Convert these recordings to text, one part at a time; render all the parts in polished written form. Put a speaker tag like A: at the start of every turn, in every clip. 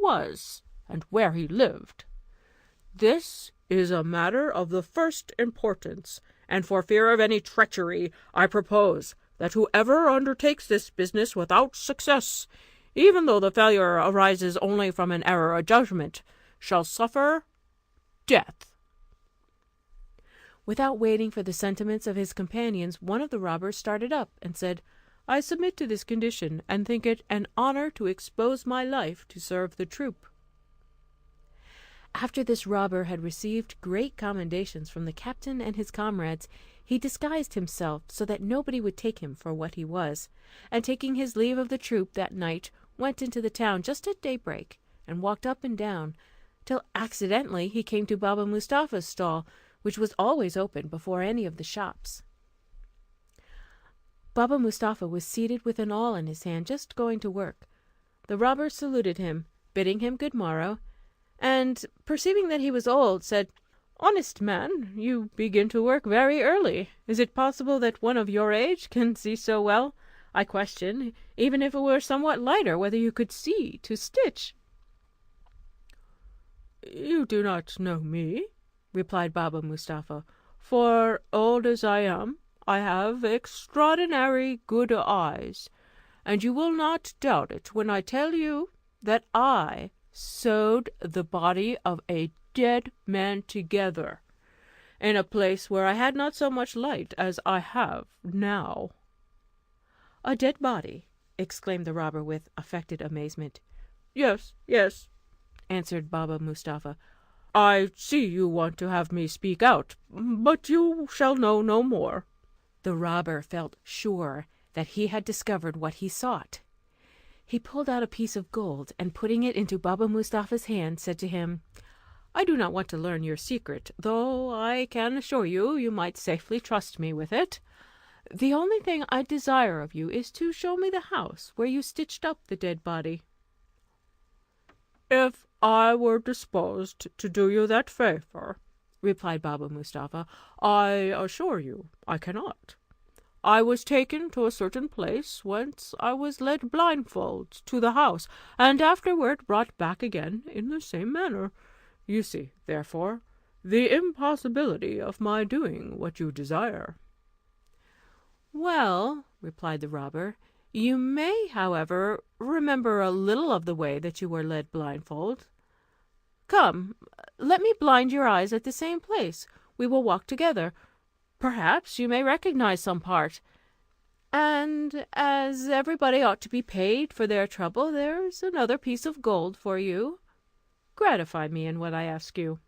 A: was and where he lived. This is a matter of the first importance, and for fear of any treachery, I propose that whoever undertakes this business without success, even though the failure arises only from an error of judgment, shall suffer death." Without waiting for the sentiments of his companions, one of the robbers started up and said, "I submit to this condition, and think it an honour to expose my life to serve the troop." After this robber had received great commendations from the captain and his comrades, he disguised himself so that nobody would take him for what he was, and taking his leave of the troop that night, went into the town just at daybreak, and walked up and down, till accidentally he came to Baba Mustapha's stall, which was always open before any of the shops. Baba Mustapha was seated with an awl in his hand, just going to work. The robber saluted him, bidding him good morrow, and, perceiving that he was old, said, "Honest man, you begin to work very early. Is it possible that one of your age can see so well? I question, even if it were somewhat lighter, whether you could see to stitch." "You do not know me," replied Baba Mustapha, "for, old as I am, I have extraordinary good eyes, and you will not doubt it when I tell you that I sewed the body of a dead man together, in a place where I had not so much light as I have now." "A dead body!" exclaimed the robber with affected amazement. "Yes, yes," answered Baba Mustapha. "I see you want to have me speak out, but you shall know no more." The robber felt sure that he had discovered what he sought. He pulled out a piece of gold, and putting it into Baba Mustapha's hand, said to him, "I do not want to learn your secret, though I can assure you you might safely trust me with it. The only thing I desire of you is to show me the house where you stitched up the dead body." "If I were disposed to do you that favour," replied Baba Mustapha, "I assure you I cannot. I was taken to a certain place, whence I was led blindfold to the house, and afterward brought back again in the same manner. You see, therefore, the impossibility of my doing what you desire." "Well," replied the robber, "you may, however, remember a little of the way that you were led blindfold. Come, let me blind your eyes at the same place. We will walk together. Perhaps you may recognize some part. And as everybody ought to be paid for their trouble, there's another piece of gold for you. Gratify me in what I ask you."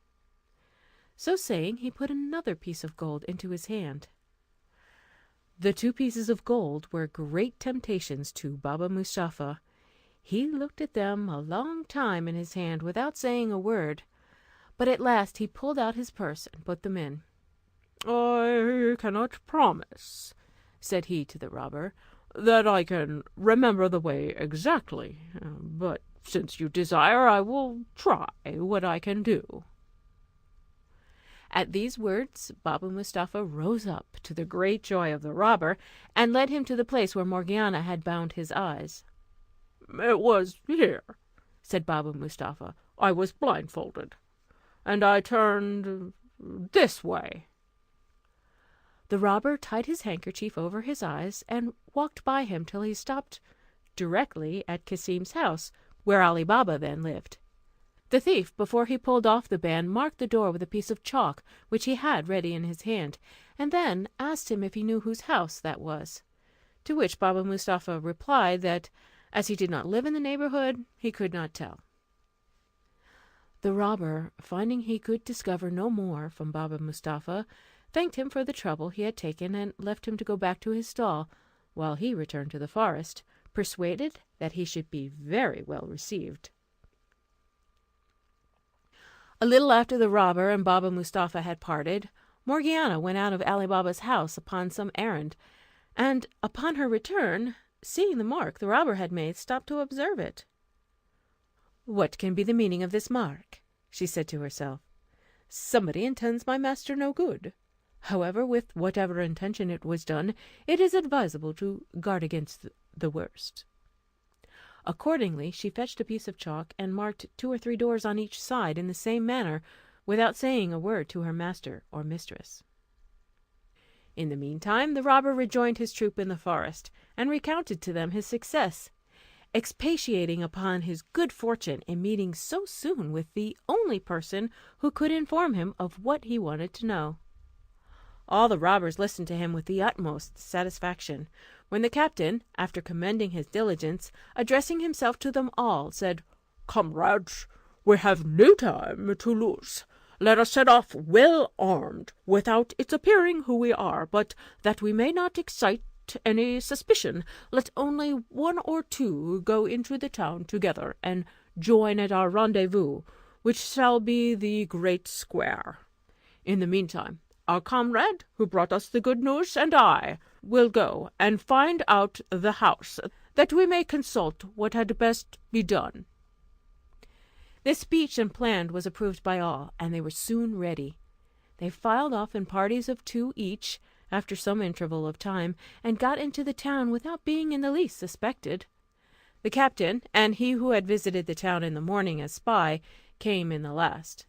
A: So saying, he put another piece of gold into his hand. The two pieces of gold were great temptations to Baba Mustapha. He looked at them a long time in his hand without saying a word, but at last he pulled out his purse and put them in. "I cannot promise," said he to the robber, "that I can remember the way exactly, but since you desire, I will try what I can do." At these words Baba Mustapha rose up, to the great joy of the robber, and led him to the place where Morgiana had bound his eyes. "It was here," said Baba Mustapha, "I was blindfolded, and I turned this way." The robber tied his handkerchief over his eyes, and walked by him till he stopped directly at Cassim's house, where Ali Baba then lived. The thief, before he pulled off the band, marked the door with a piece of chalk which he had ready in his hand, and then asked him if he knew whose house that was. To which Baba Mustapha replied that, as he did not live in the neighbourhood, he could not tell. The robber, finding he could discover no more from Baba Mustapha, thanked him for the trouble he had taken, and left him to go back to his stall, while he returned to the forest, persuaded that he should be very well received. A little after the robber and Baba Mustapha had parted, Morgiana went out of Ali Baba's house upon some errand, and upon her return, seeing the mark the robber had made, stopped to observe it. "What can be the meaning of this mark?" she said to herself. "Somebody intends my master no good. However, with whatever intention it was done, it is advisable to guard against the worst." Accordingly, she fetched a piece of chalk, and marked 2 or 3 doors on each side in the same manner, without saying a word to her master or mistress. In the meantime the robber rejoined his troop in the forest, and recounted to them his success, expatiating upon his good fortune in meeting so soon with the only person who could inform him of what he wanted to know. All the robbers listened to him with the utmost satisfaction, when the captain, after commending his diligence, addressing himself to them all, said, "Comrades, we have no time to lose. Let us set off well armed, without its appearing who we are, but that we may not excite any suspicion, let only 1 or 2 go into the town together, and join at our rendezvous, which shall be the great square. In the meantime, our comrade who brought us the good news and I will go and find out the house, that we may consult what had best be done." This speech and plan was approved by all, and they were soon ready. They filed off in parties of 2 each, after some interval of time, and got into the town without being in the least suspected. The captain, and he who had visited the town in the morning as spy, came in the last.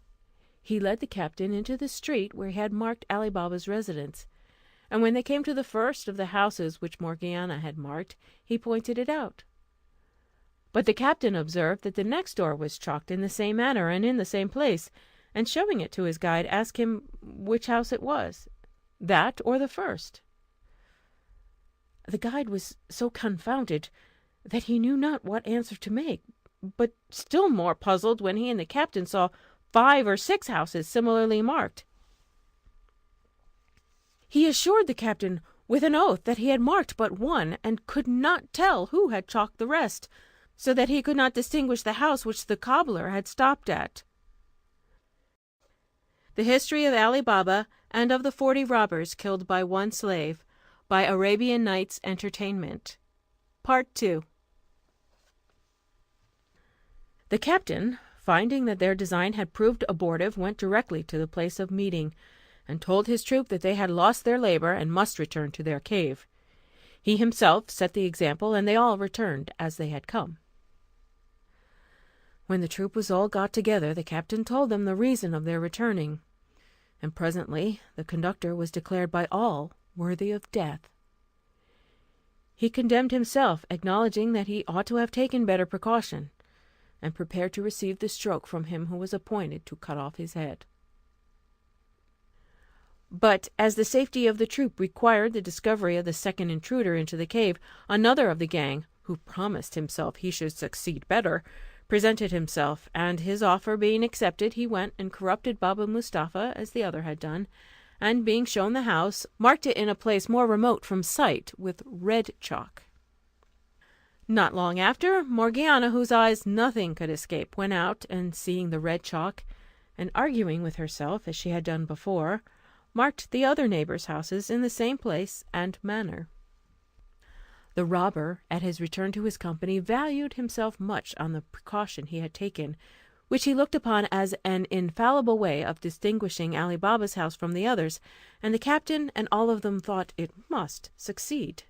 A: He led the captain into the street where he had marked Ali Baba's residence, and when they came to the first of the houses which Morgiana had marked, he pointed it out. But the captain observed that the next door was chalked in the same manner and in the same place, and showing it to his guide, asked him which house it was, that or the first. The guide was so confounded that he knew not what answer to make, but still more puzzled when he and the captain saw 5 or 6 houses similarly marked. He assured the captain with an oath that he had marked but one, and could not tell who had chalked the rest, so that he could not distinguish the house which the cobbler had stopped at. The History of Ali Baba and of the 40 Robbers Killed by One Slave, by Arabian Nights Entertainment. Part 2. The captain, finding that their design had proved abortive, went directly to the place of meeting, and told his troop that they had lost their labour and must return to their cave. He himself set the example, and they all returned as they had come. When the troop was all got together, the captain told them the reason of their returning, and presently the conductor was declared by all worthy of death. He condemned himself, acknowledging that he ought to have taken better precaution, and prepared to receive the stroke from him who was appointed to cut off his head. But as the safety of the troop required the discovery of the second intruder into the cave, another of the gang, who promised himself he should succeed better, presented himself, and his offer being accepted, he went and corrupted Baba Mustapha as the other had done, and being shown the house, marked it in a place more remote from sight with red chalk. Not long after, Morgiana, whose eyes nothing could escape, went out, and seeing the red chalk, and arguing with herself as she had done before, marked the other neighbours' houses in the same place and manner. The robber, at his return to his company, valued himself much on the precaution he had taken, which he looked upon as an infallible way of distinguishing Ali Baba's house from the others, and the captain and all of them thought it must succeed.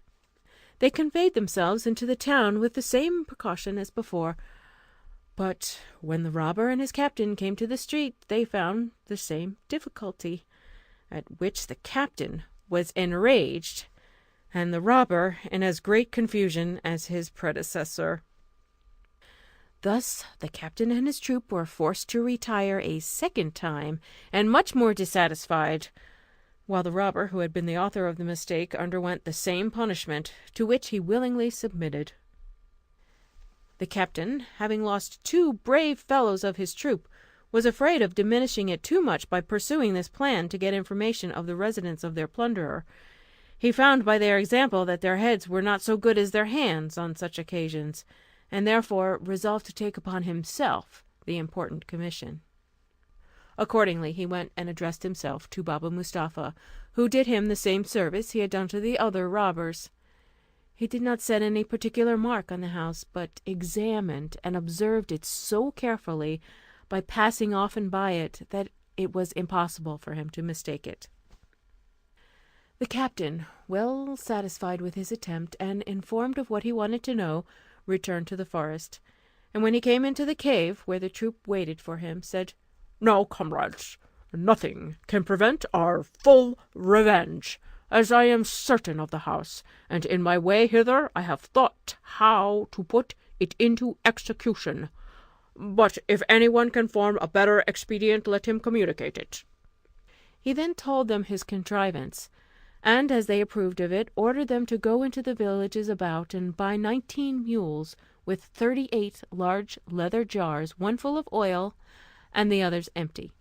A: They conveyed themselves into the town with the same precaution as before, but when the robber and his captain came to the street, they found the same difficulty, at which the captain was enraged, and the robber in as great confusion as his predecessor. Thus the captain and his troop were forced to retire a second time, and much more dissatisfied, while the robber, who had been the author of the mistake, underwent the same punishment, to which he willingly submitted. The captain, having lost 2 brave fellows of his troop, was afraid of diminishing it too much by pursuing this plan to get information of the residence of their plunderer. He found by their example that their heads were not so good as their hands on such occasions, and therefore resolved to take upon himself the important commission. Accordingly he went and addressed himself to Baba Mustapha, who did him the same service he had done to the other robbers. He did not set any particular mark on the house, but examined and observed it so carefully, by passing often by it, that it was impossible for him to mistake it. The captain, well satisfied with his attempt, and informed of what he wanted to know, returned to the forest, and when he came into the cave, where the troop waited for him, said, "Now, comrades, nothing can prevent our full revenge, as I am certain of the house, and in my way hither I have thought how to put it into execution. But if any one can form a better expedient, let him communicate it." He then told them his contrivance, and, as they approved of it, ordered them to go into the villages about and buy 19 mules, with 38 large leather jars, one full of oil and the others empty.